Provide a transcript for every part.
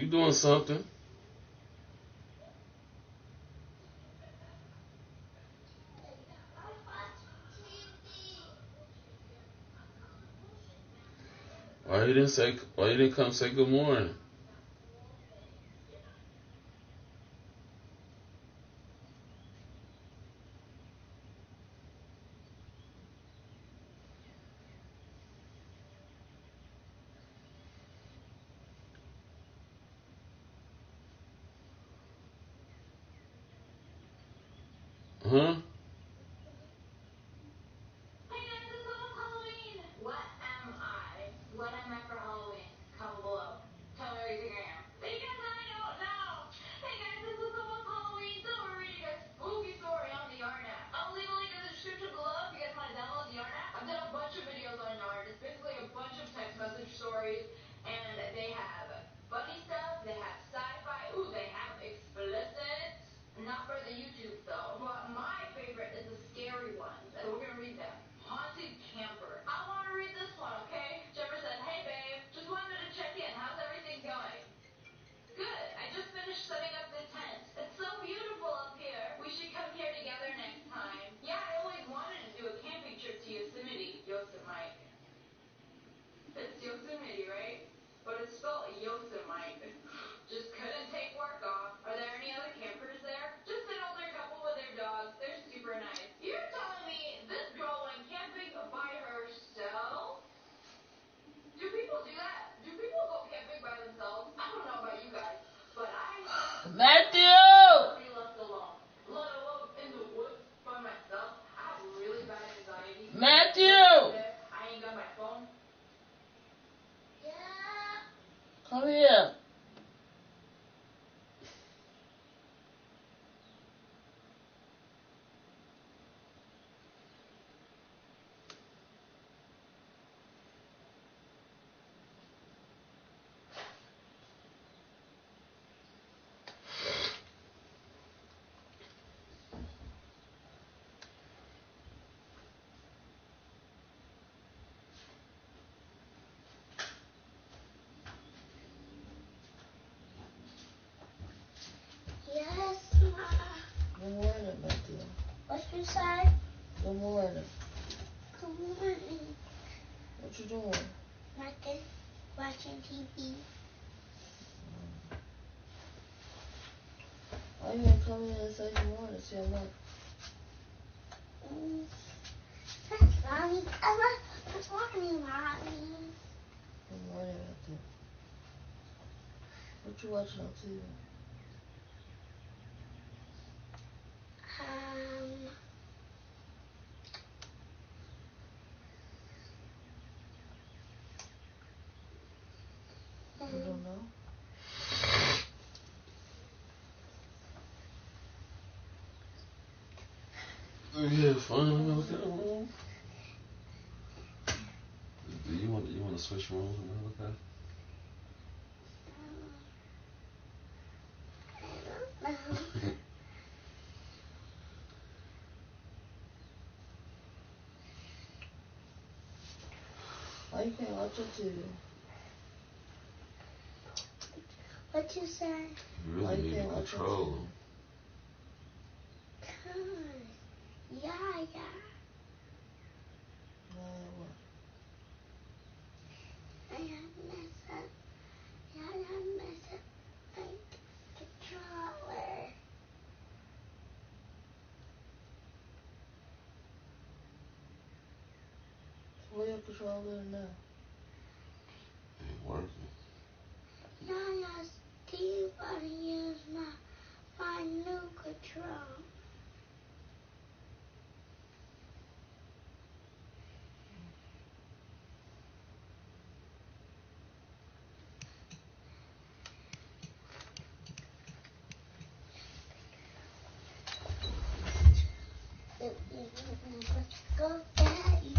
You doing something? Why you didn't come say good morning? Huh? Hey guys, it's almost Halloween! What am I? What am I for Halloween? Comment below. Tell me what you think I am. Because I don't know! Hey guys, this is almost Halloween, so we're reading a spooky story on the Yarn app. I'll leave a link in the description below if you guys want to download the Yarn app. I've done a bunch of videos on Yarn. It's basically a bunch of text message stories, and they have funny stuff, they have sci-fi, ooh, they have explicit. Not for the YouTube though, but my favorite is the scary ones, and we're gonna read them. Haunted Camper. I want to read this one, okay? Trevor said, hey babe, just wanted to check in. How's everything going? Good. I just finished setting up the tent. It's so beautiful up here. We should come here together next time. Yeah, I always wanted to do a camping trip to Yosemite. Yosemite. It's Yosemite, right? But it's spelled Yosemite. Just couldn't take work off. Are there any other campers there? Just an older couple with their dogs. They're super nice. You're telling me this girl went camping by herself? Do people do that? Do people go camping by themselves? I don't know about you guys, but Matthew! be left alone. Let alone in the woods by myself. I have really bad anxiety. Matthew! I ain't got my phone. Yeah. Come here. Yes, Ma. Good morning, Matthew. What you say? Good morning. Good morning. What you doing? Nothing. Watching TV. Why you ain't come in and say good morning to your mother? That's Mommy. Good morning, Mommy. Good morning, Matthew. What you watching on TV? You don't know? Yeah, fine. Okay. You want to switch rooms? Okay. I don't know. Why you can't watch your TV? What you say? You really need to control them. Yeah. What? I have messed up. I have messed up my controller. Where your controller is now? Ain't working. Now Steve want to use my new control. Go, Daddy.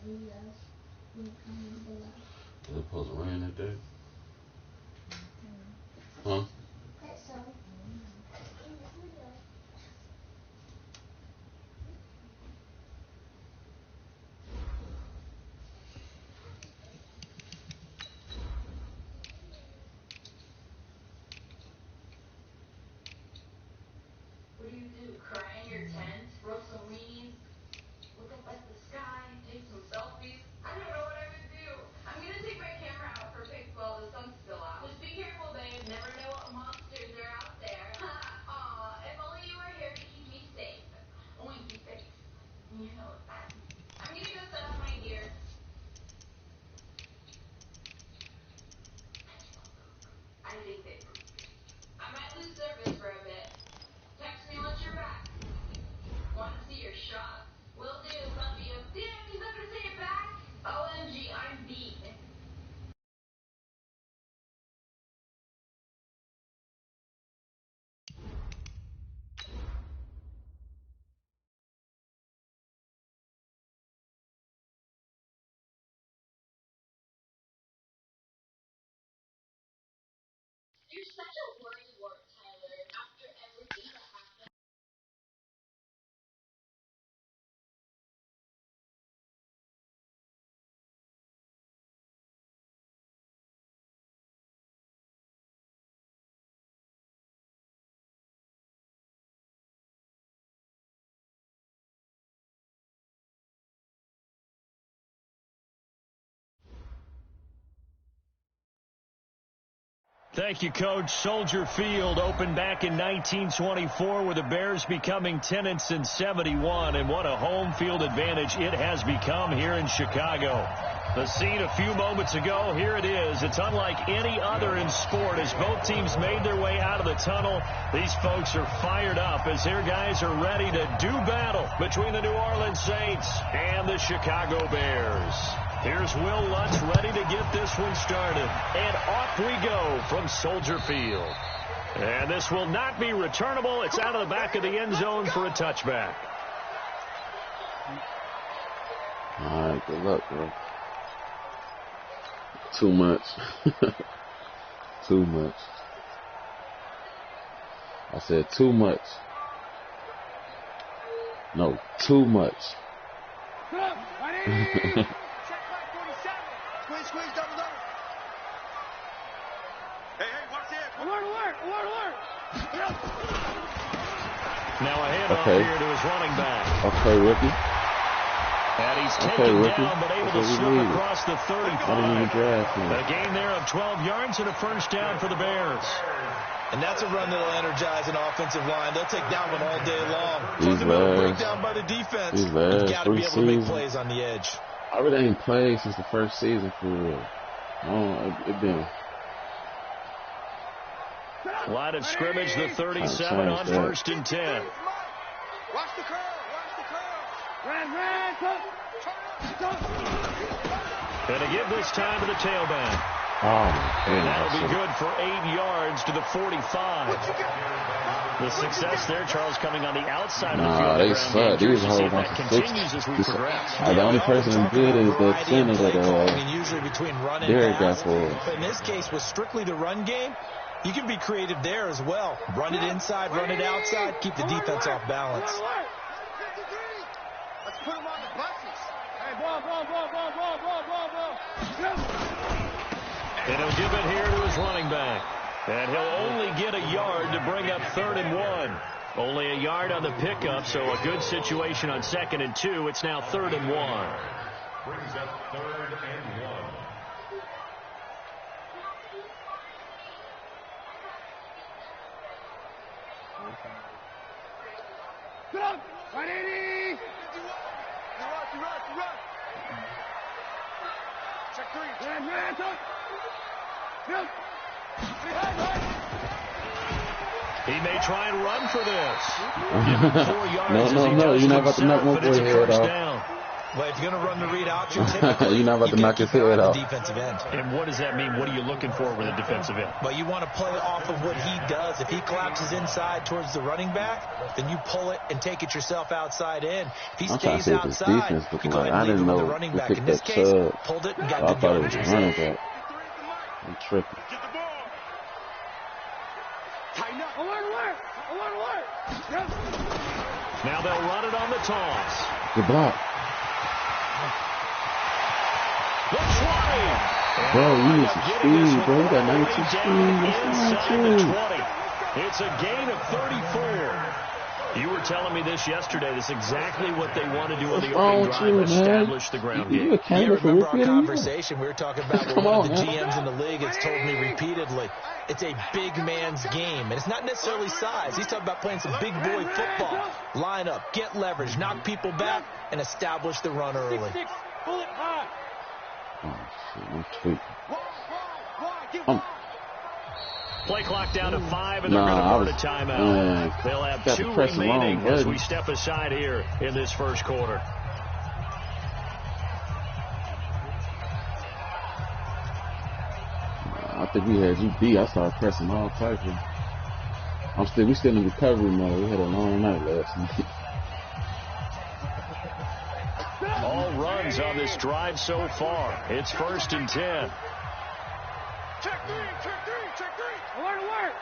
Is it supposed to rain that day? Huh? What do? Cry in your tent? Roast some weenies? Look up at the sky? Take some selfies? I don't know what I would do. I'm gonna take my camera out for pics while the sun's still out. Just be careful, babe. Never know what monsters are out there. Aw, if only you were here to keep me safe. Winky face. You know that. I'm gonna go set up my gear. I think they pooped. I might lose service for a bit. Text me once you're back. Want to see your shots? Will do. Love you. Damn, he's not gonna say it back. OMG, I'm beat. You're such a worrywart, Tyler. After everything that happened. Thank you, Coach. Soldier Field opened back in 1924 with the Bears becoming tenants in 71, and what a home field advantage it has become here in Chicago. The scene a few moments ago, here it is. It's unlike any other in sport. As both teams made their way out of the tunnel, these folks are fired up as their guys are ready to do battle between the New Orleans Saints and the Chicago Bears. Here's Will Lutz ready to get this one started. And off we go from Soldier Field. And this will not be returnable. It's out of the back of the end zone for a touchback. All right, good luck, bro. Too much. Too much. I said too much. No, too much. Squeeze, double. Hey, watch this. Alert. Now a handoff here to his running back. Okay, rookie. And he's taken down, but able to slip across the 35. A gain there of 12 yards and a first down for the Bears. And that's a run that'll energize an offensive line. They'll take that one all day long. Fundamental breakdown by the defense. You've got to be able to make plays on the edge. I really ain't played since the first season for real. It been. Line of scrimmage, the 37 on 1st and 10. Watch the curl. And to give this time to the tailback. And that'll be good for 8 yards to the 45. The success there, Charles, coming on the outside of the field. They suck. These whole bunch of the only person good is the center that usually between run and Derek got for us. But in this case, with strictly the run game, you can be creative there as well. Run it inside, run it outside, keep the defense off balance. Let's put him on the buses. Hey, ball. And he'll give it here to his running back. And he'll only get a yard to bring up 3rd and 1. Only a yard on the pickup, so a good situation on 2nd and 2. It's now 3rd and 1. Brings up 3rd and 1. Right, Eddie! You run. Check 3. He may try and run for this. Give him 4 yards no, you're not about to knock my boy head off. Well, if you're going to run the read option, typically, you're not about to knock his head the off. defensive end. And what does that mean? What are you looking for with a defensive end? Well, you want to play off of what he does. If he collapses inside towards the running back, then you pull it and take it yourself outside in. If he stays outside, you go ahead and leave it with the running back. In this case, pulled it and got good yardage. Running back. I'm tripping. Now they'll run it on the toss. Good block. Looks right. Bro, you need some speed, bro. You got 92 speed. It's a gain of 34. You were telling me this yesterday. That's exactly what they want to do on the opening drive, establish the ground game. You remember our conversation? We were talking about what one of the GMs in the league has told me repeatedly. It's a big man's game, and it's not necessarily size. He's talking about playing some big boy football. Line up, get leverage, knock people back, and establish the run early. Oh, shit, I'm tweaking. Play clock down to 5, and they're going to burn a timeout. They'll have 2 remaining as we step aside here in this first quarter. I think we had you beat. I started pressing all types of. We still in recovery mode. We had a long night last night. All runs on this drive so far. It's 1st and 10. Check three. Alert.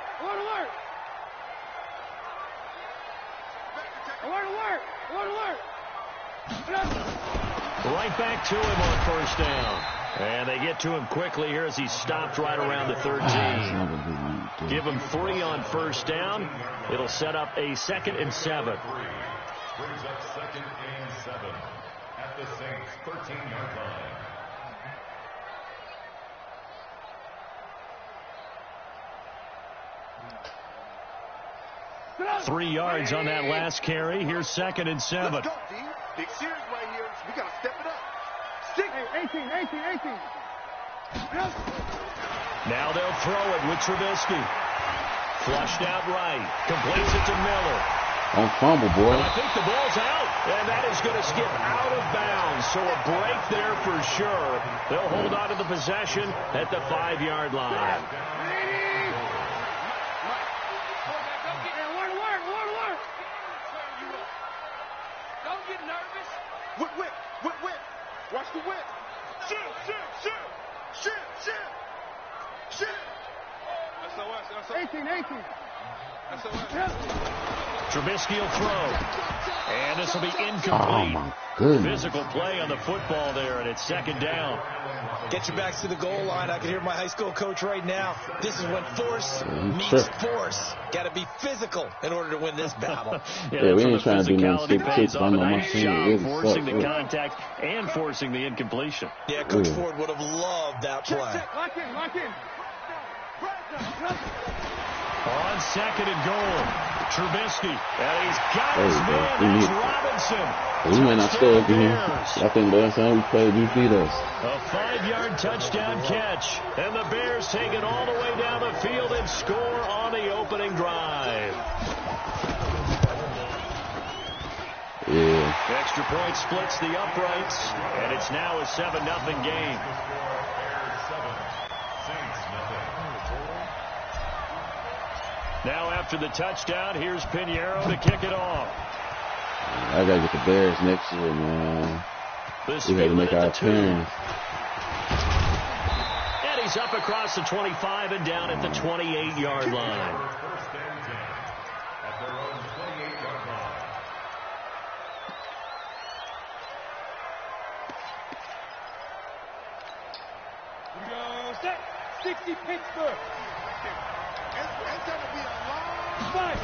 Right back to him on 1st down. And they get to him quickly here as he stopped right around the 13. Give him 3 on 1st down. It'll set up a 2nd and 7. Brings up 2nd and 7 at the Saints' 13-yard line. 3 yards on that last carry. Here's 2nd and 7. Let's go, D. Big series right here. We got to step it up. 18. Now they'll throw it with Trubisky. Flushed out right. Completes it to Miller. Don't fumble, boy. I think the ball's out, and that is going to skip out of bounds. So a break there for sure. They'll hold on to the possession at the 5-yard line. Don't get nervous. Whip. Watch the whip. Shoot. SOS. 18. Trubisky will throw. And this will be incomplete. Oh, my goodness. Physical play on the football there, and it's 2nd down. Get your backs to the goal line. I can hear my high school coach right now. This is when force meets force. Got to be physical in order to win this battle. Yeah, we ain't trying to do no 6-6. I know my nice team job really forcing suck. the contact and forcing the incompletion. Yeah, Coach Ford would have loved that play. Lock in. On 2nd and goal, Trubisky, and he's got his man, that's Robinson. We might not score again. I think last time we played, you beat us. A 5-yard touchdown catch, and the Bears take it all the way down the field and score on the opening drive. Yeah. Extra point splits the uprights, and it's now a 7-0 game. Now after the touchdown, here's Pinheiro to kick it off. I got to get the Bears next year, man. We got to make our appearance. And he's up across the 25 and down at the 28-yard line. We go set. 60 Pittsburgh. It's going to be a long fight.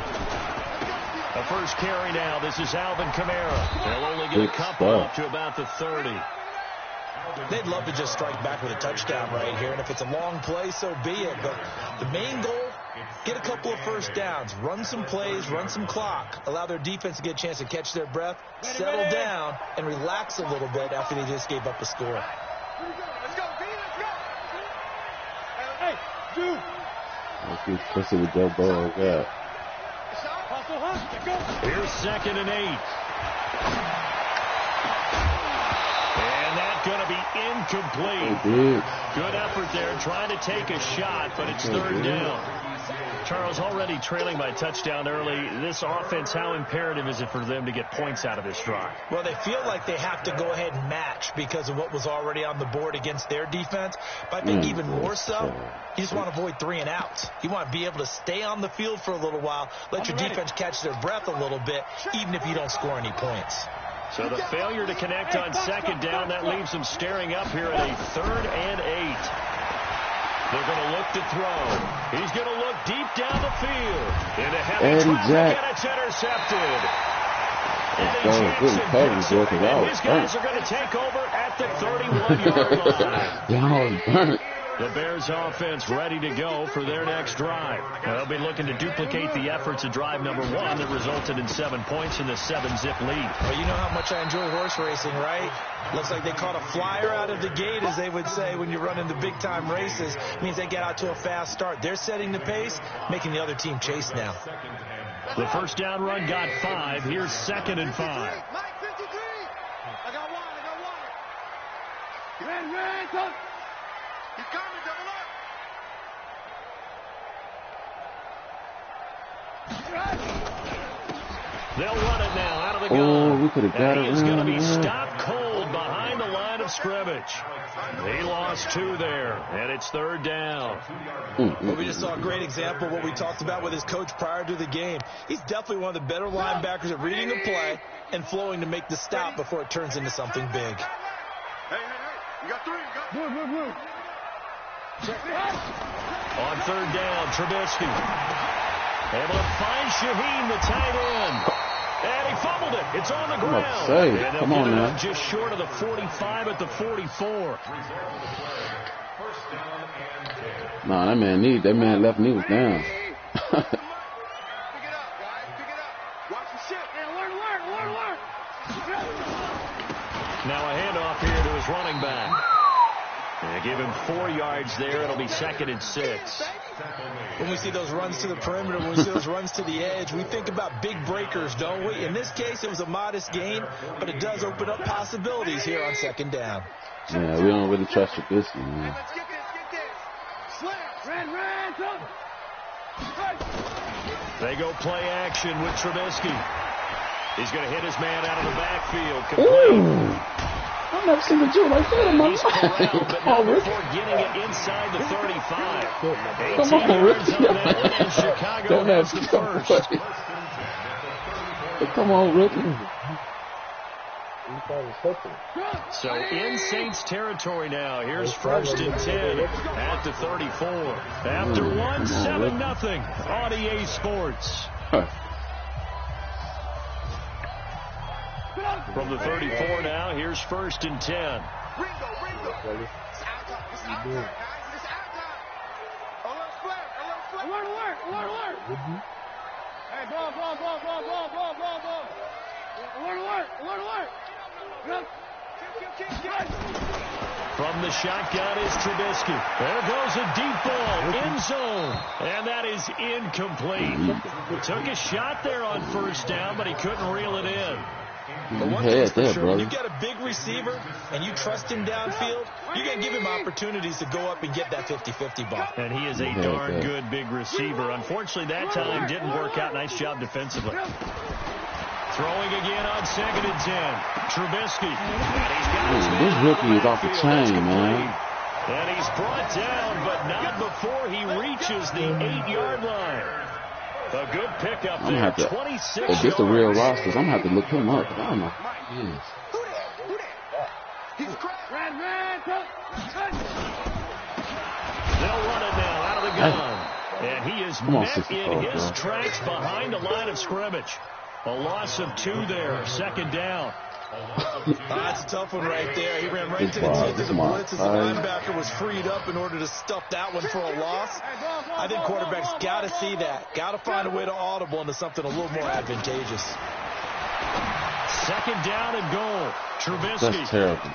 A first carry now. This is Alvin Kamara. They'll only get a couple up to about the 30. They'd love to just strike back with a touchdown right here, and if it's a long play, so be it. But the main goal, get a couple of first downs, run some plays, run some clock, allow their defense to get a chance to catch their breath, settle down, and relax a little bit after they just gave up a score. Let's go, B, let's go. Hey, dude. Especially with that ball, yeah. Here's 2nd and 8. And that's going to be incomplete. Good effort there trying to take a shot, but it's third down. Charles, already trailing by a touchdown early. This offense, how imperative is it for them to get points out of this drive? Well, they feel like they have to go ahead and match because of what was already on the board against their defense. But I think even more so, you just want to avoid 3 and outs. You want to be able to stay on the field for a little while, let your defense catch their breath a little bit, even if you don't score any points. So the failure to connect on second down, that leaves them staring up here at a 3rd and 8. They're going to look to throw. He's going to look deep down the field. Into heavy traffic, and it's intercepted. Eddie Jackson picks it, and his guys are going to take over at the 31-yard line. The Bears offense ready to go for their next drive. They'll be looking to duplicate the efforts of drive number 1 that resulted in 7 points in the 7-zip lead. Well, you know how much I enjoy horse racing, right? Looks like they caught a flyer out of the gate, as they would say when you're running the big-time races. It means they get out to a fast start. They're setting the pace, making the other team chase now. The first down run got 5. Here's 2nd and 5. Mike 53. I got one. Red, touch. He's coming, double up. They'll run it now out of the gun. Oh, we could have got it. He's going to be stopped cold behind the line of scrimmage. He lost 2 there, and it's 3rd down. Well, we just saw a great example of what we talked about with his coach prior to the game. He's definitely one of the better linebackers at reading a play and flowing to make the stop before it turns into something big. Hey, you got 3. Move. On 3rd down, Trubisky able to find Shaheen, the tight end. And he fumbled it. It's on the ground. And come on now. Just short of the 45 at the 44. Nah, that man left knee was down. Pick it up, guys. Pick it up. Watch the shit. Alert. Now a handoff here to his running back. And give him 4 yards there. It'll be 2nd and 6. When we see those runs to the perimeter, when we see those runs to the edge, we think about big breakers, don't we? In this case, it was a modest gain, but it does open up possibilities here on 2nd down. Yeah, we don't really trust Trubisky, man. Let's get this. Slam. Red, touch. They go play action with Trubisky. He's going to hit his man out of the backfield. Complete. I've never seen a Jew like that in my life. Come on, before getting it inside the 35. Come on, Rick. And Chicago Don't have has the first. Come on, Rick. So in Saints territory now. Here's 1st and 10 at the 34. After 7-0 on EA Sports. From the 34 now, here's 1st and 10. Ringo. It's outside. It's outside, guys. It's outside. Alert. Hey, ball. Alert. From the shotgun is Trubisky. There goes a deep ball, end zone, and that is incomplete. Took a shot there on 1st down, but he couldn't reel it in. But one thing's for sure, when you get a big receiver and you trust him downfield, you're going to give him opportunities to go up and get that 50-50 ball. And he is a darn good big receiver. Unfortunately, that time didn't work out. Nice job defensively. Throwing again on 2nd and 10. Trubisky. And he's got his man. This rookie is off the chain, man. And he's brought down, but not before he reaches the 8-yard line. A good pickup there, 26 If this a real roster, I'm going to have to look him up. I don't know. Yes. They'll run it now out of the gun. And he is met in his tracks behind the line of scrimmage. A loss of 2 there, 2nd down. That's a tough one right there. He ran right to the teeth of the blitz as the linebacker was freed up in order to stuff that one for a loss. I think quarterbacks got to see that. Got to find a way to audible into something a little more advantageous. 2nd down and goal. Trubisky. That's terrible.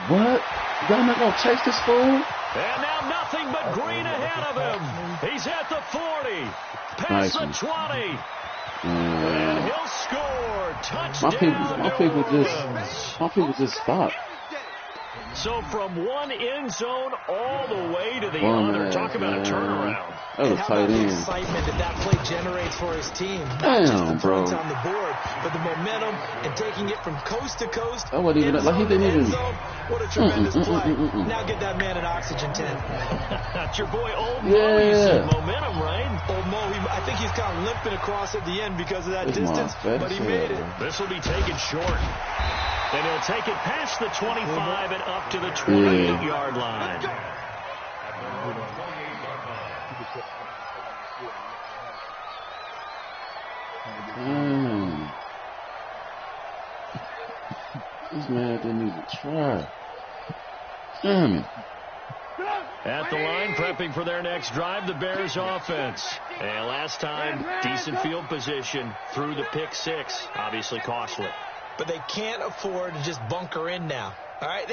What? Y'all not going to chase this fool? And now nothing but green ahead of him. He's at the 40. Past the 20. And he'll score. Touchdown. My people just stop. So from one end zone all the way to the other. Talk about a turnaround. That was tight end. Excitement that play generates for his team. Damn, just the bro. points on the board, but the momentum and taking it from coast to coast. That wasn't even like he didn't even. What a tremendous play. Now get that man an oxygen tent. That's your boy Old Mo. Yeah. You said momentum, right? Old Mo, I think he's kind of limping across at the end because of that distance, but he made it. This will be taken short. And he'll take it past the 25 and up to the 28-yard line. This man didn't even try. Damn it. At the line, prepping for their next drive, the Bears offense. And last time, decent field position through the pick six. Obviously costly. But they can't afford to just bunker in now. All right,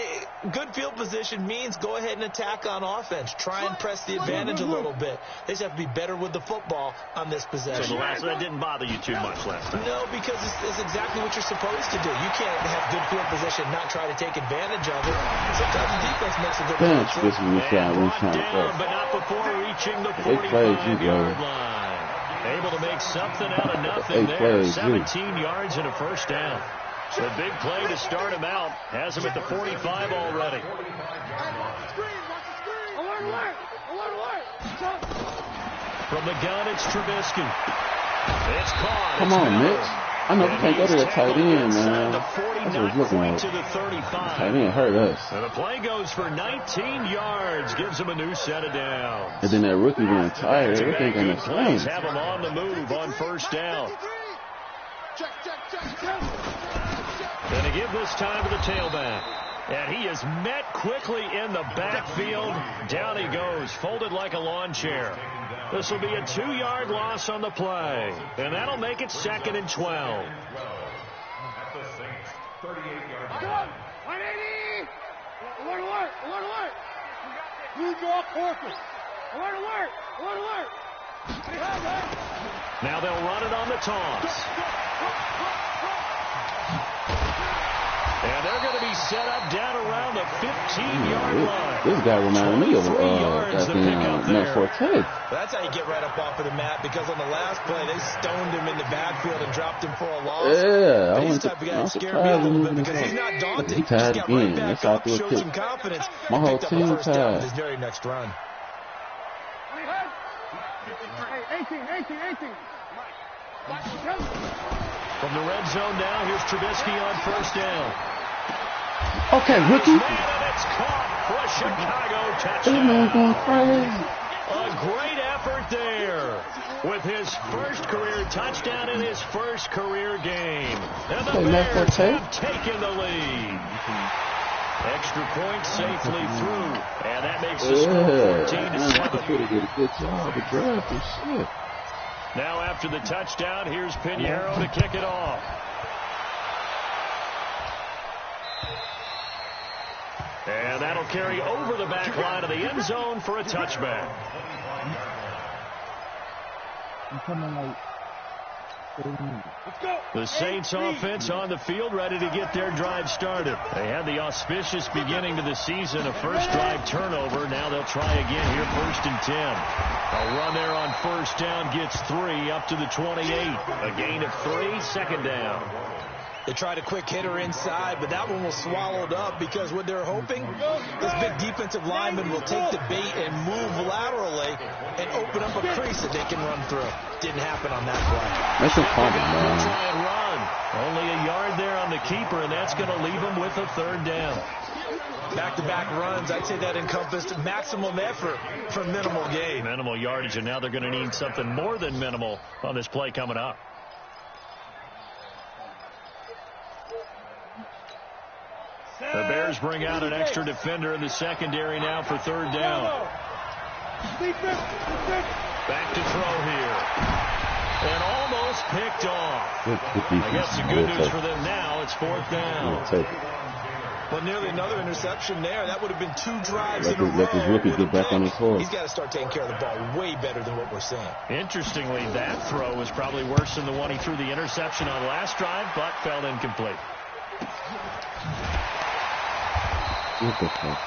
good field position means go ahead and attack on offense. Try and press the advantage a little bit. They just have to be better with the football on this possession. So that didn't bother you too much last time? No, because it's exactly what you're supposed to do. You can't have good field position and not try to take advantage of it. Sometimes the defense makes a good play. Down, but not before reaching the 45-yard line. Able to make something out of nothing there. 17 yards and a first down. The big play to start him out has him at the 45 already. From the gun, it's Trubisky. It's caught. Come on, Mitch. I know we can't go to that tight end, man. That's what it's looking like. To the 35. Tight end hurt us. And the play goes for 19 yards. Gives him a new set of downs. And then that rookie went tired. Everything on the plane. Have him on the move on first down. Going to give this time to the tailback. And he is met quickly in the backfield. Down he goes, folded like a lawn chair. This will be a 2-yard loss on the play. And that'll make it 2nd and 12. At the Saints, 38-yard line. 180! Alert! New York Orphans. Alert! Now they'll run it on the toss. And they're going to be set up down around the 15-yard line. This guy reminded me of Matt Forte. That's how you get right up off of the mat, because on the last play, they stoned him in the backfield and dropped him for a loss. Yeah, he's the type of guy that scared me a little bit because he's not daunted. He tired just got again. right back That's how I up, feel showed too. some confidence, My whole picked up team a first down tired. with his very next run. 18. From the red zone now, here's Trubisky on first down. Okay, rookie. And it's caught for a Chicago This man touchdown. going crazy. A great effort there with his first career touchdown in his first career game. And the Bears have taken the lead. Extra point safely through. And that makes the score 14-7. Did a good job of drafting shit. Now after the touchdown, here's Pinheiro to kick it off. And that'll carry over the back line of the end zone for a touchback. The Saints offense on the field, ready to get their drive started. They had the auspicious beginning to the season, a first drive turnover. Now they'll try again here, 1st and 10. A run there on first down gets 3 up to the 28. A gain of 3, 2nd down. They tried a quick hitter inside, but that one was swallowed up because what they're hoping, this big defensive lineman will take the bait and move laterally and open up a crease that they can run through. Didn't happen on that play. That's a problem, man. Try and run. Only a yard there on the keeper, and that's going to leave him with a 3rd down. Back-to-back runs, I'd say that encompassed maximum effort for minimal gain. Minimal yardage, and now they're going to need something more than minimal on this play coming up. The Bears bring out an extra defender in the secondary now for 3rd down. Back to throw here. And almost picked off. I guess the good news for them now, it's 4th down. Well, nearly another interception there. That would have been 2 drives in a row. Let this rookie get back on his horse. He's got to start taking care of the ball way better than what we're seeing. Interestingly, that throw was probably worse than the one he threw the interception on last drive, but fell incomplete.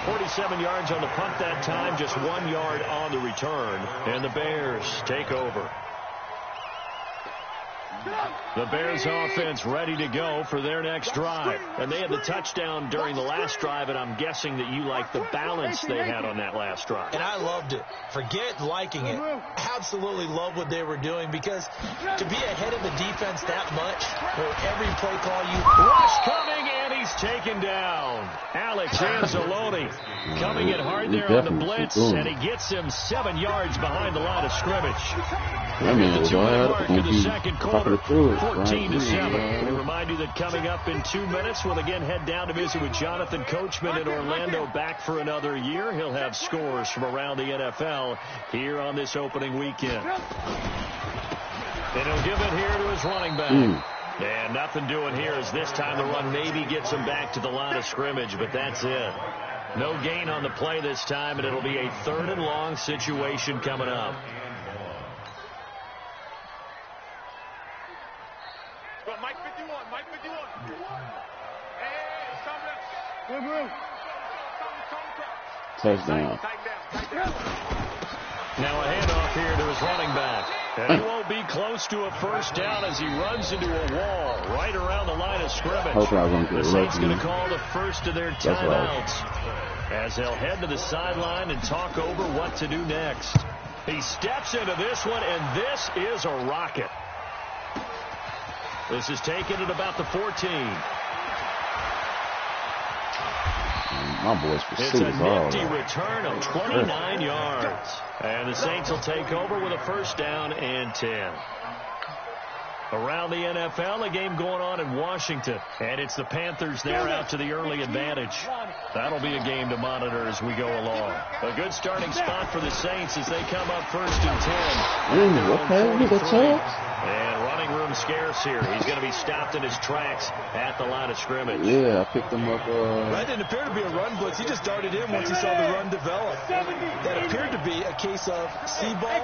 47 yards on the punt that time, just 1 yard on the return, and the Bears take over. The Bears offense ready to go for their next drive. And they had the touchdown during the last drive, and I'm guessing that you like the balance they had on that last drive. And I loved it. Forget liking it. Absolutely love what they were doing, because to be ahead of the defense that much, where every play call you... Rush coming, and he's taken down. Alex Anzalone coming in hard there on the blitz, and he gets him 7 yards behind the line of scrimmage. I mean, the 2-minute mark of the second quarter, 14-7. We remind you that coming up in 2 minutes, we'll again head down to visit with Jonathan Coachman in Orlando, back for another year. He'll have scores from around the NFL here on this opening weekend. And he'll give it here to his running back. And nothing doing here as this time the run maybe gets him back to the line of scrimmage, but that's it. No gain on the play this time, and it'll be a 3rd and long situation coming up. Mike 51, Mike 51. Hey, Touchdown. Now a handoff here to his running back. And he won't be close to a first down as he runs into a wall right around the line of scrimmage. The Saints going to call the first of their timeouts as they'll head to the sideline and talk over what to do next. He steps into this one, and this is a rocket. This is taken at about the 14. My boy's it's a nifty return of 29 yards. And the Saints will take over with a first down and 10. Around the NFL, a game going on in Washington. And it's the Panthers there out to the early advantage. That'll be a game to monitor as we go along. A good starting spot for the Saints as they come up first and 10. And running room scarce here. He's going to be stopped in his tracks at the line of scrimmage. Yeah, I picked him up. That didn't appear to be a run blitz. He just darted in once he saw the run develop. That appeared to be a case of see ball,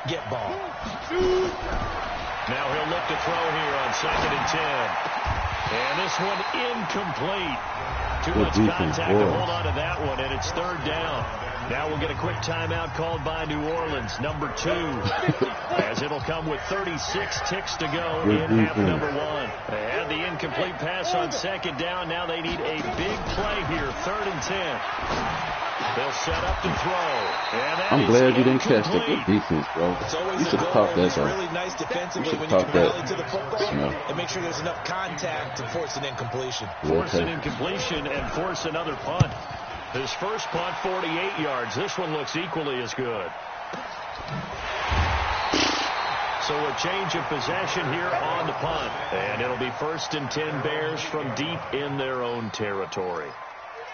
get ball. Now he'll look to throw here on 2nd and 10. And this one incomplete. Too much contact to hold on to that one, and it's 3rd down. Now we'll get a quick timeout called by New Orleans, number 2, as it'll come with 36 ticks to go in half number 1. They had the incomplete pass on 2nd down. Now they need a big play here, 3rd and 10. They'll set up to throw. I'm glad you didn't catch that. Good defense, bro. You should have caught that. It's really nice defensively when you can rally to the football and make sure there's enough contact to force an incompletion. Force an incompletion and force another punt. His first punt, 48 yards. This one looks equally as good. So a change of possession here on the punt. And it'll be 1st and 10 Bears from deep in their own territory.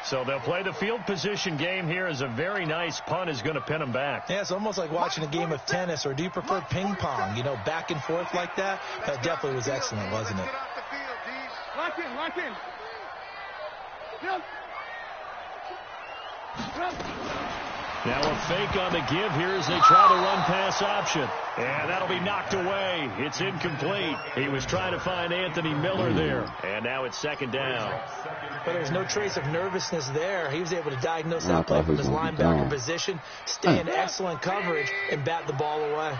So they'll play the field position game here as a very nice punt is going to pin them back. Yeah, it's almost like watching a game of tennis, or do you prefer ping pong? You know, back and forth like that? That definitely was excellent, wasn't it? Lock in, lock in. Now a fake on the give here as they try to run pass option. And that'll be knocked away. It's incomplete. He was trying to find Anthony Miller there. And now it's 2nd down. But there was no trace of nervousness there. He was able to diagnose that play from his linebacker position, stay in excellent coverage, and bat the ball away.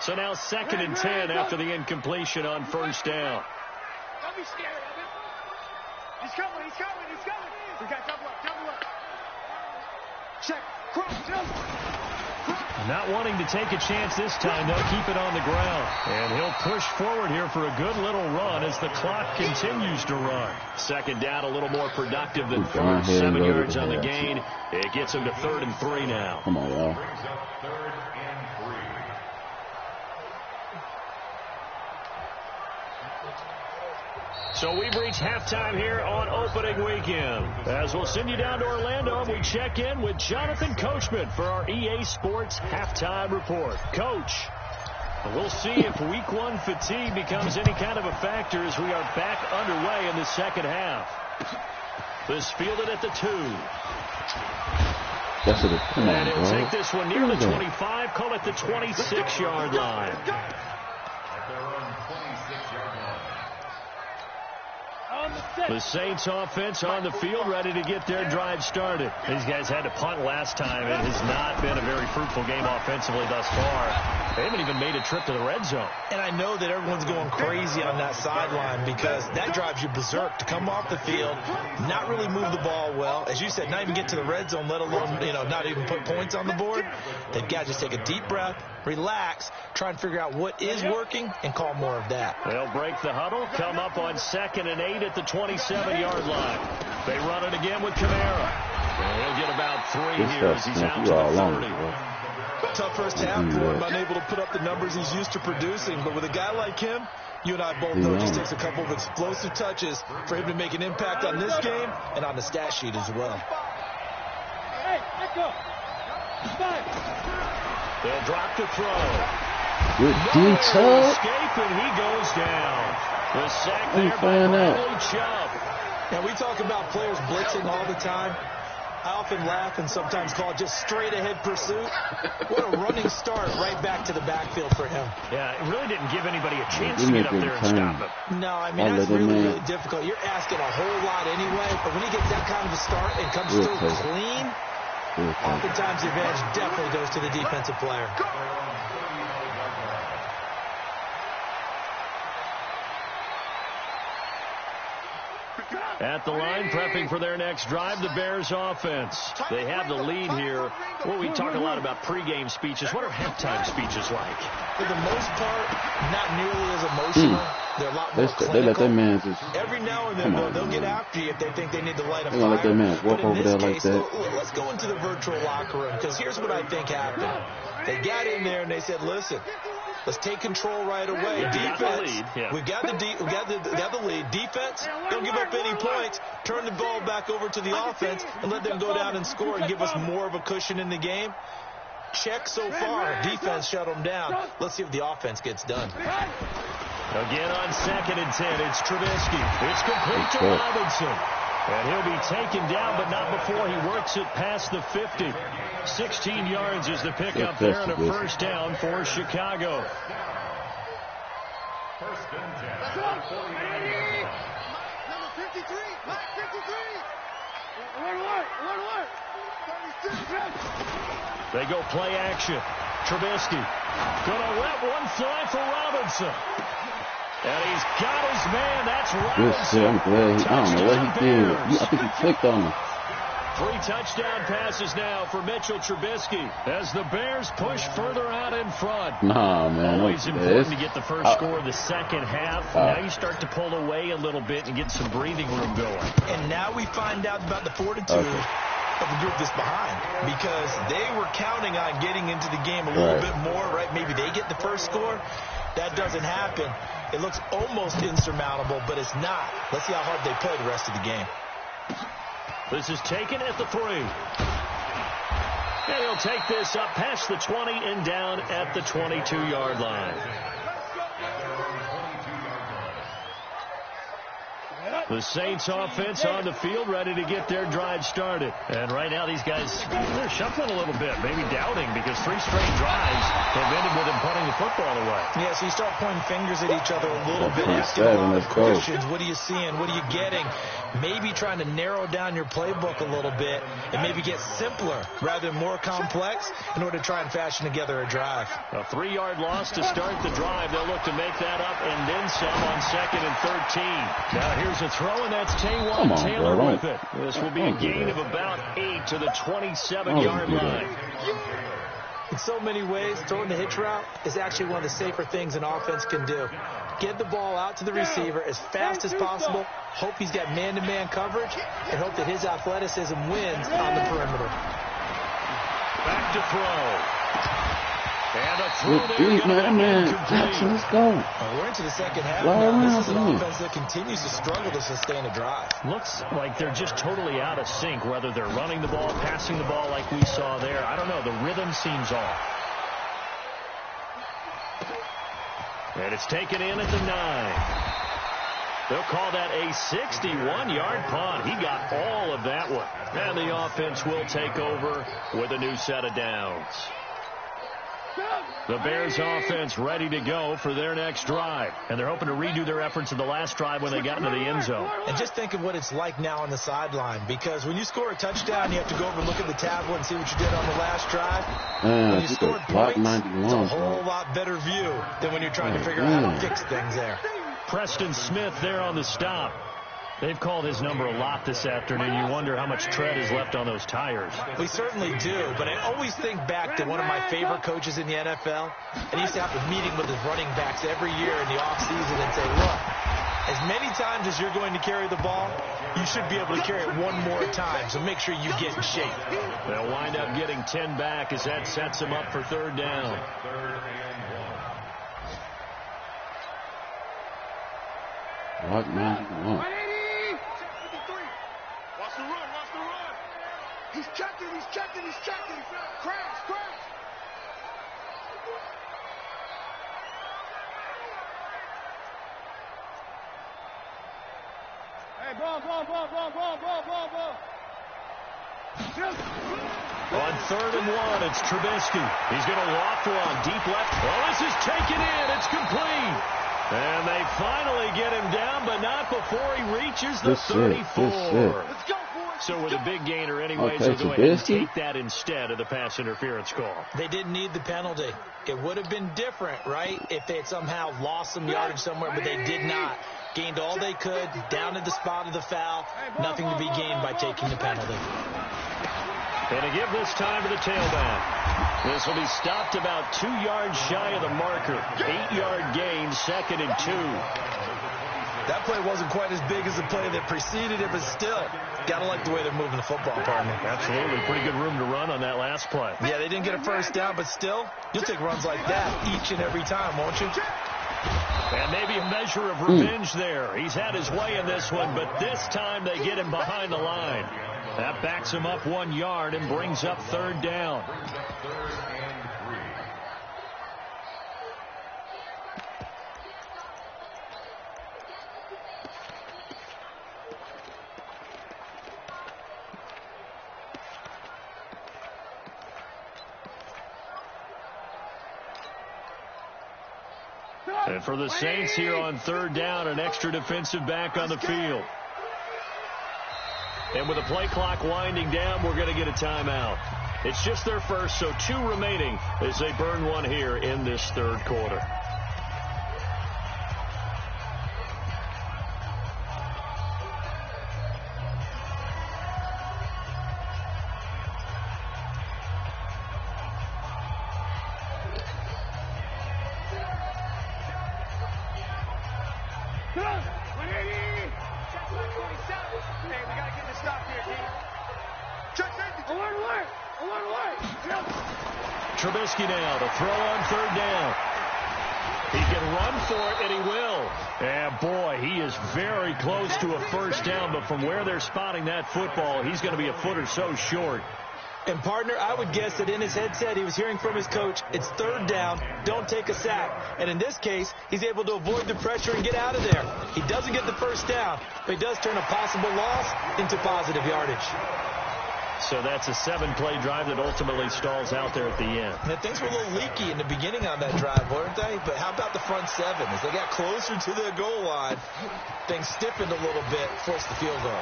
So now 2nd and 10 after the incompletion on 1st down. Don't be scared of it. He's coming, he's coming, he's coming. We got double up, double up. Check. Not wanting to take a chance this time, they'll keep it on the ground. And he'll push forward here for a good little run as the clock continues to run. 2nd down, a little more productive than 3rd. 7 yards on the gain. It gets him to 3rd and 3 now. Come on, y'all. So we've reached halftime here on opening weekend. As we'll send you down to Orlando, and we check in with Jonathan Coachman for our EA Sports Halftime Report. Coach, we'll see if Week 1 fatigue becomes any kind of a factor as we are back underway in the second half. This fielded at the 2. That's it. Come on, And he'll bro. take this one near the 25, call it the 26-yard line. At their own 26-yard line. The Saints offense on the field, ready to get their drive started. These guys had to punt last time. It has not been a very fruitful game offensively thus far. They haven't even made a trip to the red zone. And I know that everyone's going crazy on that sideline because that drives you berserk to come off the field, not really move the ball well. As you said, not even get to the red zone, let alone, not even put points on the board. They've got to just take a deep breath, relax, try and figure out what is working, and call more of that. They'll break the huddle, come up on 2nd and 8 at the 27-yard line. They run it again with Kamara. And he'll get about 3 here as he's out to the 30. Tough first half for him, unable to put up the numbers he's used to producing. But with a guy like him, you and I both know it just takes a couple of explosive touches for him to make an impact on this game and on the stat sheet as well. Hey, let's go. They'll drop the throw. Good No Chubb. escape, and he goes down. The sack How you there by find that? Bradley Chubb. Now, we talk about players blitzing all the time. I often laugh and sometimes call it just straight-ahead pursuit. What a running start right back to the backfield for him. Yeah, it really didn't give anybody a chance to get up there and stop him. No, I mean, that's really difficult. You're asking a whole lot anyway, but when he gets that kind of a start and comes through clean, oftentimes the advantage definitely goes to the defensive player. At the line, prepping for their next drive, the Bears offense. They have the lead here. Well, we talk a lot about pregame speeches. What are halftime speeches like? For the most part, not nearly as emotional. They're a lot more clinical. They let that man just... Every now and then, they'll get after you if they think they need to light a fire. They let that man walk over there like that. Let's go into the virtual locker room, because here's what I think happened. They got in there and they said, listen, let's take control right away. Defense, we got the lead. Defense, don't give up any points. Turn the ball back over to the offense and let them go down and score and give us more of a cushion in the game. Check so far. Defense shut them down. Let's see if the offense gets done. Again on 2nd and 10, it's Trubisky. It's complete to Robinson. And he'll be taken down, but not before he works it past the 50. 16 yards is the pickup there and a first down for Chicago. First and 10. Number 53. Mike 53. Alert. 36. They go play action. Trubisky gonna let one fly for Robinson. And he's got his man. That's Robinson. Good, I'm glad. I don't know what he did. I think he clicked on him. 3 touchdown passes now for Mitchell Trubisky as the Bears push further out in front. Nah, man. Always important to get the first score of the second half. Now you start to pull away a little bit and get some breathing room going. And now we find out about the fortitude of the group that's behind, because they were counting on getting into the game a little bit more, right? Maybe they get the first score. That doesn't happen. It looks almost insurmountable, but it's not. Let's see how hard they play the rest of the game. This is taken at the 3. And he'll take this up past the 20 and down at the 22-yard line. The Saints offense on the field, ready to get their drive started. And right now these guys, they're shuffling a little bit, maybe doubting, because 3 straight drives have ended with them punting the football away. Yeah, so you start pointing fingers at each other a little bit, asking a lot of questions. What are you seeing? What are you getting? Maybe trying to narrow down your playbook a little bit and maybe get simpler rather than more complex in order to try and fashion together a drive. A 3-yard loss to start the drive. They'll look to make that up and then some on 2nd and 13. Now here's a throw, and that's Taywan Taylor with it. This will be a gain of about 8 to the 27-yard line. In so many ways, throwing the hitch route is actually one of the safer things an offense can do. Get the ball out to the receiver as fast as possible, hope he's got man-to-man coverage, and hope that his athleticism wins on the perimeter. Back to throw. And a throw Good man. Jackson, let's go. We're into the second half now. This is an offense that continues to struggle to sustain a drive. Looks like they're just totally out of sync, whether they're running the ball, passing the ball like we saw there. I don't know. The rhythm seems off. And it's taken in at the 9. They'll call that a 61-yard punt. He got all of that one. And the offense will take over with a new set of downs. The Bears offense ready to go for their next drive. And they're hoping to redo their efforts in the last drive when they got into the end zone. And just think of what it's like now on the sideline. Because when you score a touchdown, you have to go over and look at the tablet and see what you did on the last drive. When you scored points, it's a whole lot better view than when you're trying to figure out how to fix things there. Preston Smith there on the stop. They've called his number a lot this afternoon. You wonder how much tread is left on those tires. We certainly do, but I always think back to one of my favorite coaches in the NFL. And he used to have a meeting with his running backs every year in the offseason and say, look, as many times as you're going to carry the ball, you should be able to carry it one more time, so make sure you get in shape. They'll wind up getting 10 back as that sets them up for third down. What 91? Watch the run, watch the run. He's checking. Crash. Hey, ball. On 3rd and 1, it's Trubisky. He's going to loft one deep left. Oh, this is taken in. It's complete. And they finally get him down, but not before he reaches the 34. Let's go, boys. So with a big gainer anyways, Okay, they'll go ahead and Trubisky. take that instead of the pass interference call. They didn't need the penalty. It would have been different, right, if they had somehow lost some yardage somewhere, but they did not. Gained all they could, down at the spot of the foul. Nothing to be gained by taking the penalty. And to give this time to the tailback. This will be stopped about 2 yards shy of the marker. 8-yard gain, 2nd and 2. That play wasn't quite as big as the play that preceded it, but still, got to like the way they're moving the football, partner. Absolutely. Pretty good room to run on that last play. Yeah, they didn't get a first down, but still, you'll take runs like that each and every time, won't you? And maybe a measure of revenge there. He's had his way in this one, but this time they get him behind the line. That backs him up 1 yard and brings up 3rd down. And for the Saints here on 3rd down, an extra defensive back on the field. And with the play clock winding down, we're going to get a timeout. It's just their first, so 2 remaining as they burn one here in this 3rd quarter. Trubisky now to throw on 3rd down. He can run for it, and he will. And, boy, he is very close to a first down, but from where they're spotting that football, he's going to be a foot or so short. And, partner, I would guess that in his headset he was hearing from his coach, it's 3rd down, don't take a sack. And in this case, he's able to avoid the pressure and get out of there. He doesn't get the first down, but he does turn a possible loss into positive yardage. So that's a 7-play drive that ultimately stalls out there at the end. Now, things were a little leaky in the beginning on that drive, weren't they? But how about the front 7? As they got closer to the goal line, things stiffened a little bit, forced the field goal.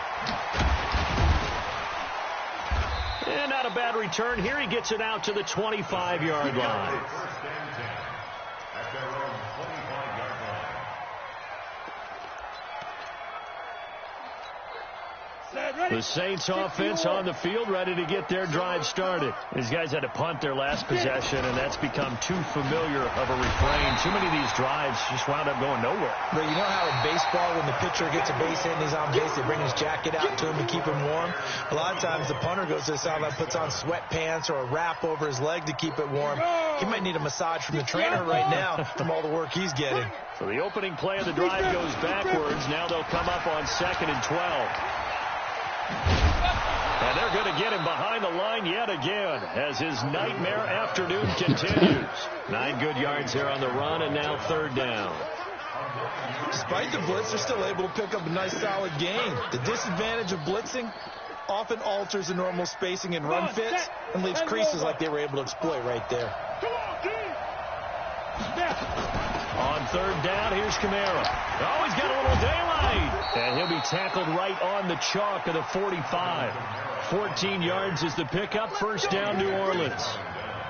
And not a bad return here. He gets it out to the 25-yard line. The Saints offense on the field ready to get their drive started. These guys had to punt their last possession, and that's become too familiar of a refrain. Too many of these drives just wound up going nowhere. But you know how in baseball, when the pitcher gets a base hit and he's on base, they bring his jacket out to him to keep him warm? A lot of times the punter goes to the sideline, puts on sweatpants or a wrap over his leg to keep it warm. He might need a massage from the trainer right now from all the work he's getting. So the opening play of the drive goes backwards. Now they'll come up on 2nd and 12. And they're going to get him behind the line yet again as his nightmare afternoon continues. 9 good yards here on the run, and now 3rd down. Despite the blitz, they're still able to pick up a nice, solid gain. The disadvantage of blitzing often alters the normal spacing and run fits and leaves creases like they were able to exploit right there. On third down, here's Kamara. Oh, he's got a little daylight. And he'll be tackled right on the chalk of the 45. 14 yards is the pickup. First down, New Orleans.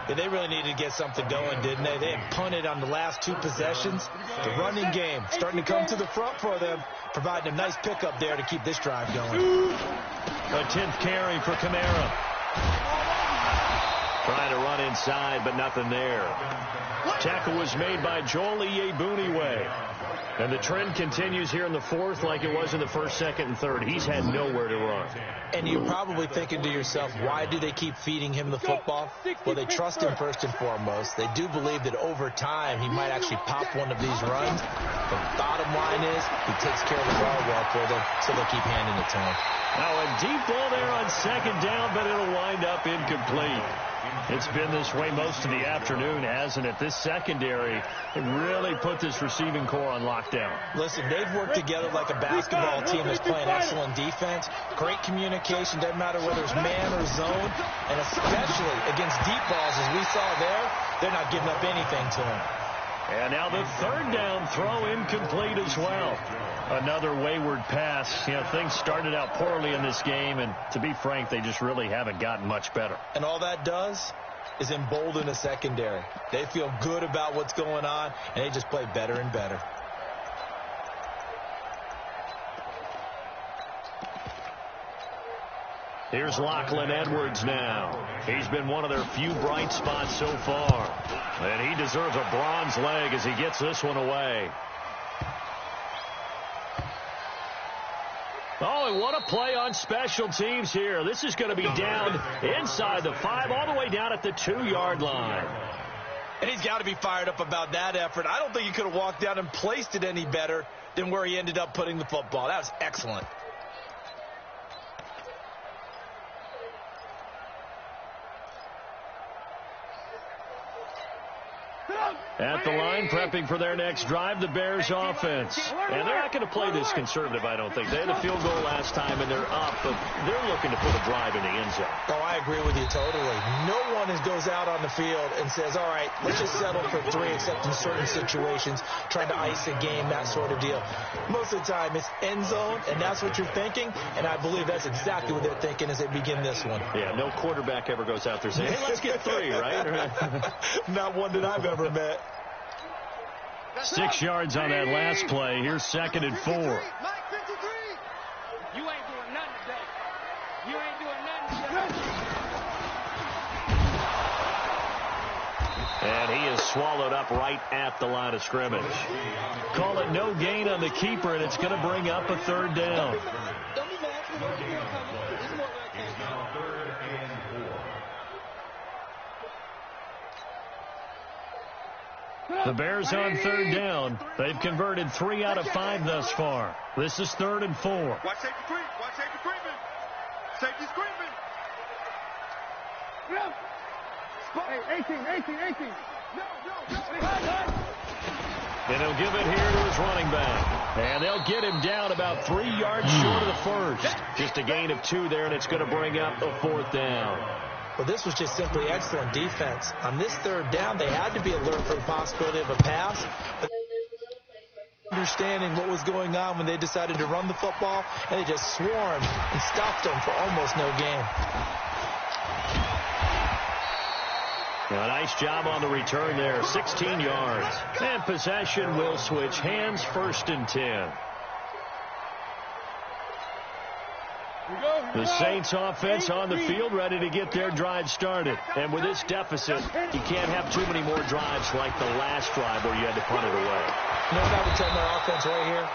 Yeah, they really needed to get something going, didn't they? They had punted on the last two possessions. The running game starting to come to the front for them, providing a nice pickup there to keep this drive going. A 10th carry for Kamara. Trying to run inside, but nothing there. Tackle was made by Joel Iyiegbuniwe. And the trend continues here in the fourth like it was in the first, second, and third. He's had nowhere to run. And you're probably thinking to yourself, why do they keep feeding him the football? Well, they trust him first and foremost. They do believe that over time he might actually pop one of these runs. The bottom line is he takes care of the ball well for them, so they'll keep handing it to him. Now a deep ball there on second down, but it'll wind up incomplete. It's been this way most of the afternoon, hasn't it? This secondary, it really put this receiving core on lockdown. Listen, they've worked together like a basketball team that's playing excellent defense. Great communication, doesn't matter whether it's man or zone. And especially against deep balls, as we saw there, they're not giving up anything to him. And now the third down throw incomplete as well. Another wayward pass. You know, things started out poorly in this game, and to be frank, they just really haven't gotten much better. And all that does is embolden the secondary. They feel good about what's going on, and they just play better and better. Here's Lachlan Edwards now. He's been one of their few bright spots so far. And he deserves a bronze leg as he gets this one away. Oh, and what a play on special teams here. This is going to be down inside the 5, all the way down at the 2-yard line. And he's got to be fired up about that effort. I don't think he could have walked down and placed it any better than where he ended up putting the football. That was excellent. At the line, prepping for their next drive, the Bears offense. And they're not going to play this conservative, I don't think. They had a field goal last time, and they're up, but they're looking to put a drive in the end zone. Oh, I agree with you totally. No one goes out on the field and says, all right, let's just settle for 3, except in certain situations, trying to ice a game, that sort of deal. Most of the time, it's end zone, and that's what you're thinking, and I believe that's exactly what they're thinking as they begin this one. Yeah, no quarterback ever goes out there saying, hey, let's get 3, right? Not one that I've ever met. 6 yards on that last play. Here's 2nd and 4. You ain't doing nothing today. You ain't doing nothing today. And he is swallowed up right at the line of scrimmage. Call it no gain on the keeper, and it's going to bring up a 3rd down. The Bears on 3rd down. They've converted 3 out of 5 thus far. This is 3rd and 4. Watch safety creep. Watch safety creeping. Safety's creeping. Hey, 18. No. And he'll give it here to his running back. And they'll get him down about 3 yards short of the first. Just a gain of 2 there, and it's going to bring up a 4th down. Well, this was just simply excellent defense. On this 3rd down, they had to be alert for the possibility of a pass. But understanding what was going on when they decided to run the football, and they just swarmed and stopped them for almost no gain. A nice job on the return there, 16 yards. And possession will switch hands, 1st and 10. The Saints offense on the field, ready to get their drive started. And with this deficit, you can't have too many more drives like the last drive where you had to punt it away. You know what I would tell my offense right here?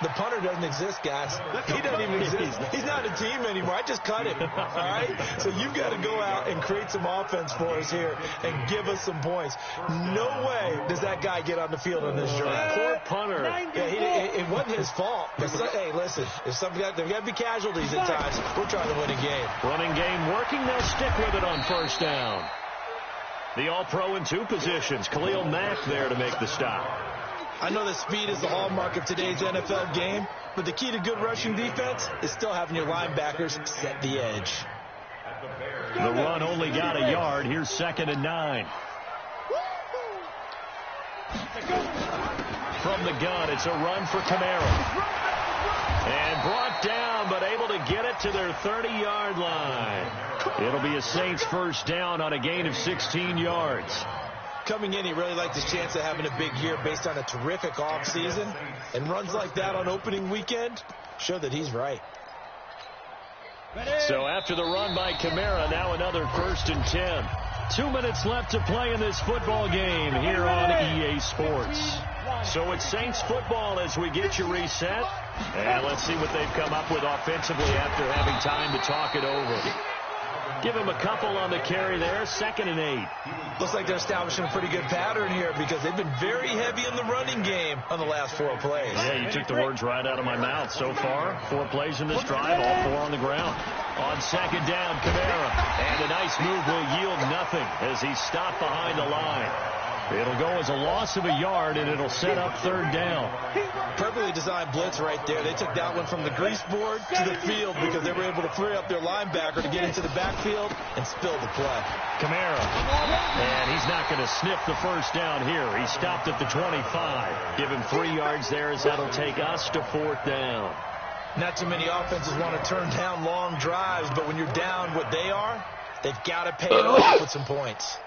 The punter doesn't exist, guys. He doesn't even exist. He's not a team anymore. I just cut him, all right? So you've got to go out and create some offense for us here and give us some points. No way does that guy get on the field on this drive. Poor punter. Yeah, it wasn't his fault. Hey, listen, there's got to be casualties at times. We're trying to win a game. Running game working. They'll stick with it on 1st down. The All-Pro in 2 positions. Khalil Mack there to make the stop. I know that speed is the hallmark of today's NFL game, but the key to good rushing defense is still having your linebackers set the edge. The run only got a yard. Here's 2nd and 9. From the gun, it's a run for Kamara. And brought down, but able to get it to their 30-yard line. It'll be a Saints first down on a gain of 16 yards. Coming in, he really liked his chance of having a big year based on a terrific offseason. And runs like that on opening weekend show that he's right. So after the run by Kamara, now another 1st and 10. 2 minutes left to play in this football game here on EA Sports. So it's Saints football as we get you reset. And let's see what they've come up with offensively after having time to talk it over. Give him a couple on the carry there. 2nd and 8. Looks like they're establishing a pretty good pattern here because they've been very heavy in the running game on the last 4 plays. Yeah, you took the words right out of my mouth. So far, 4 plays in this drive, all 4 on the ground. On 2nd down, Kamara. And a nice move will yield nothing as he's stopped behind the line. It'll go as a loss of a yard, and it'll set up 3rd down. Perfectly designed blitz right there. They took that one from the grease board to the field because they were able to free up their linebacker to get into the backfield and spill the play. Kamara. And he's not going to sniff the first down here. He stopped at the 25. Give him 3 yards there as that'll take us to 4th down. Not too many offenses want to turn down long drives, but when you're down what they are, they've got to pay it off with some points.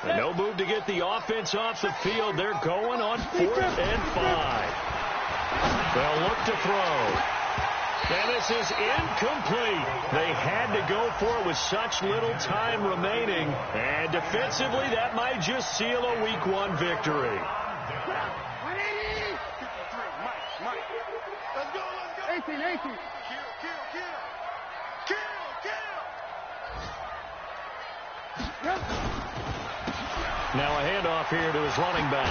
No move to get the offense off the field. They're going on 4th and 5. They'll look to throw. And this is incomplete. They had to go for it with such little time remaining. And defensively, that might just seal a Week 1 victory. Let's go. 18. Kill. Now a handoff here to his running back.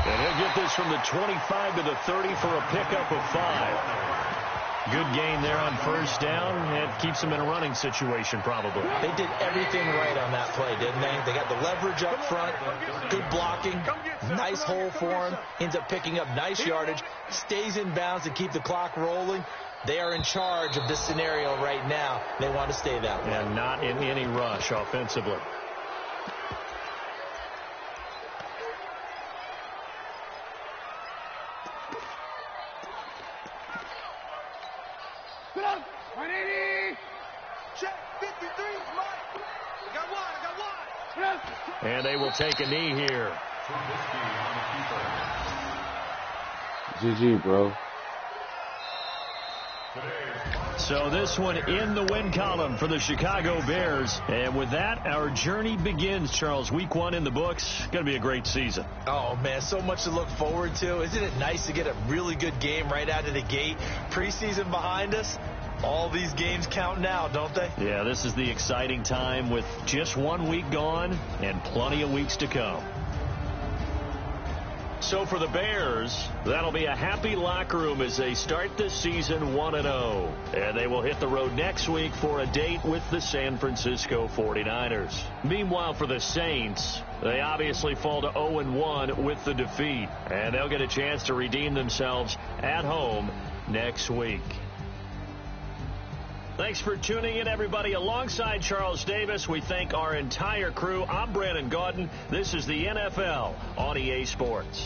And he'll get this from the 25 to the 30 for a pickup of 5. Good gain there on 1st down. It keeps him in a running situation probably. They did everything right on that play, didn't they? They got the leverage up front, good blocking, nice hole for him, ends up picking up nice yardage, stays in bounds to keep the clock rolling. They are in charge of this scenario right now. They want to stay that way. And not in any rush offensively. And they will take a knee here. GG, bro. So this one in the win column for the Chicago Bears. And with that, our journey begins, Charles. Week 1 in the books. Going to be a great season. Oh, man, so much to look forward to. Isn't it nice to get a really good game right out of the gate? Preseason behind us. All these games count now, don't they? Yeah, this is the exciting time with just 1 week gone and plenty of weeks to come. So for the Bears, that'll be a happy locker room as they start this season 1-0. And they will hit the road next week for a date with the San Francisco 49ers. Meanwhile, for the Saints, they obviously fall to 0-1 with the defeat. And they'll get a chance to redeem themselves at home next week. Thanks for tuning in, everybody. Alongside Charles Davis, we thank our entire crew. I'm Brandon Gaudin. This is the NFL on EA Sports.